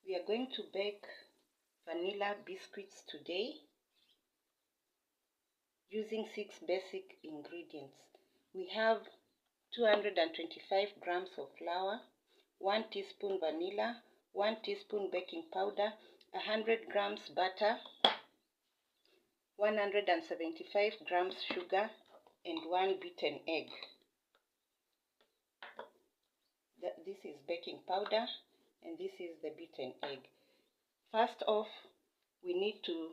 We are going to bake vanilla biscuits today using 6 basic ingredients. We have 225 grams of flour, 1 teaspoon vanilla, 1 teaspoon baking powder, 100 grams butter, 175 grams sugar, and 1 beaten egg. This is baking powder and this is the beaten egg. First off, we need to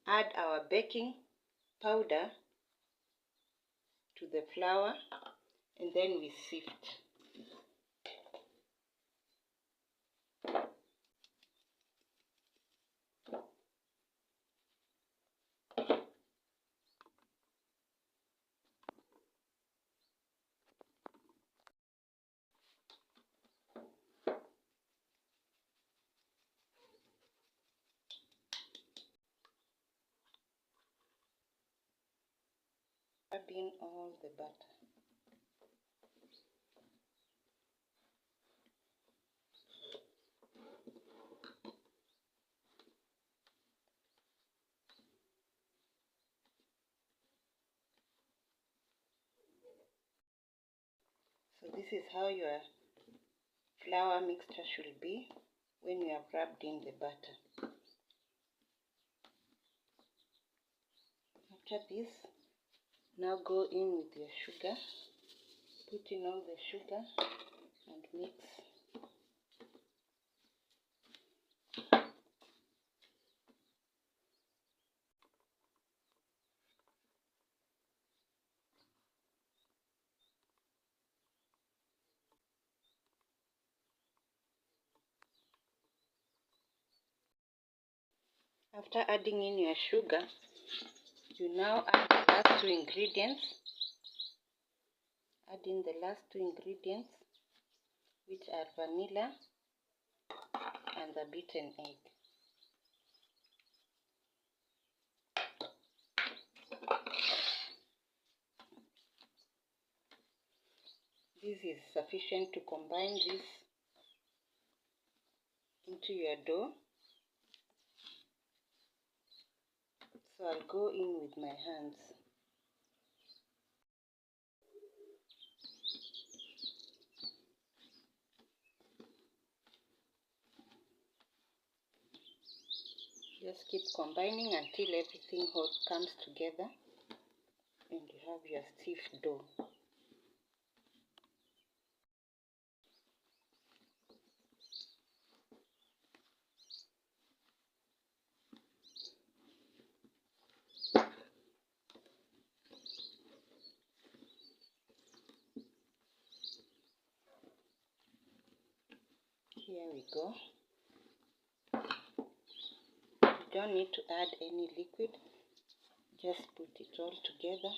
add our baking powder to the flour and then we sift. Add in all the butter. So this is how your flour mixture should be when you have rubbed in the butter. After this, now go in with your sugar. Put in all the sugar and mix. After adding in your sugar, you now add the last 2 ingredients. Add in the last 2 ingredients, which are vanilla and the beaten egg. This is sufficient to combine this into your dough. So I'll go in with my hands. Just keep combining until everything hot comes together and you have your stiff dough. Here we go. You don't need to add any liquid, just put it all together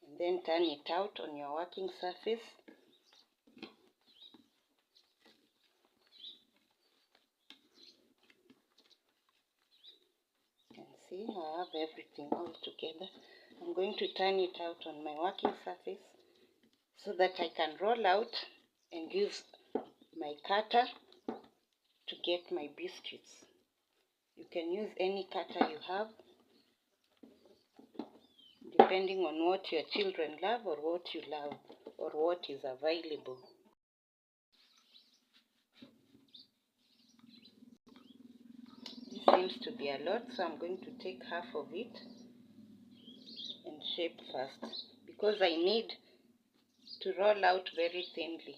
and then turn it out on your working surface. And see, I have everything all together. I'm going to turn it out on my working surface so that I can roll out and use my cutter to get my biscuits. You can use any cutter you have, depending on what your children love or what you love or what is available. This seems to be a lot, so I'm going to take half of it and shape first because I need to roll out very thinly.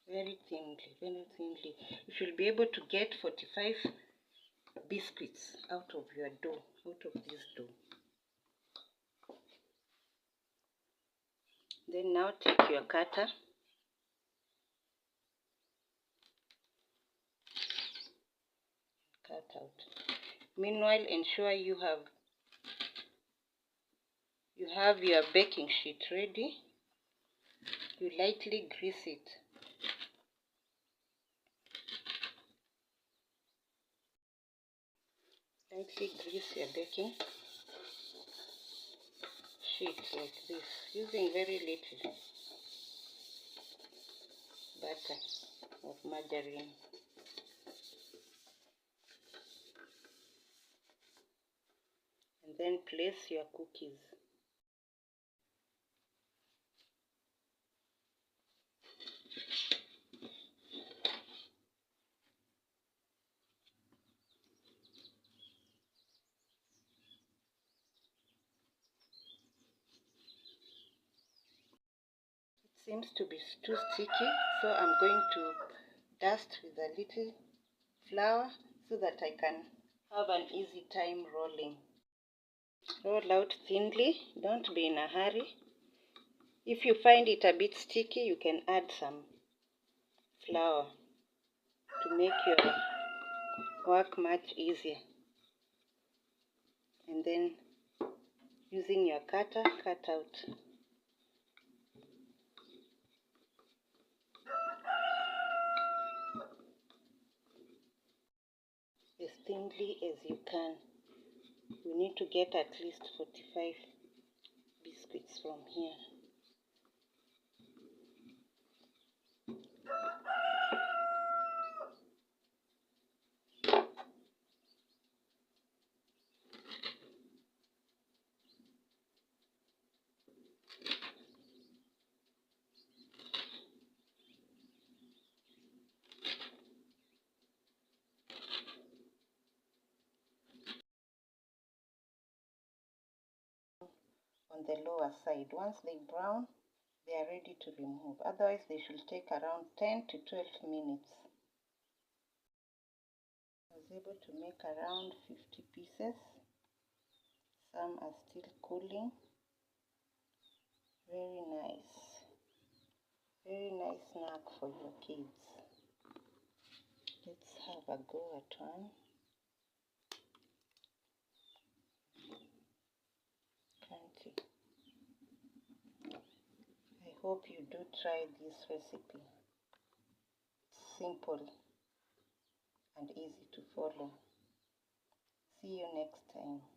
Very thinly, very thinly. You should be able to get 45 biscuits out of your dough, out of this dough. Then now take your cutter, cut out. Meanwhile, ensure you have your baking sheet ready. You lightly grease it. Lightly grease your baking sheet like this, using very little butter or margarine. And then place your cookies. It seems to be too sticky, so I'm going to dust with a little flour so that I can have an easy time rolling. Roll out thinly, don't be in a hurry. If you find it a bit sticky, you can add some flour to make your work much easier. And then using your cutter, cut out as thinly as you can. You need to get at least 45 biscuits from here. On the lower side, once they brown, they are ready to remove. Otherwise, they should take around 10 to 12 minutes. I was able to make around 50 pieces. Some are still cooling. Very nice. Very nice snack for your kids. Let's have a go at one. Crunchy. I hope you do try this recipe. It's simple and easy to follow. See you next time.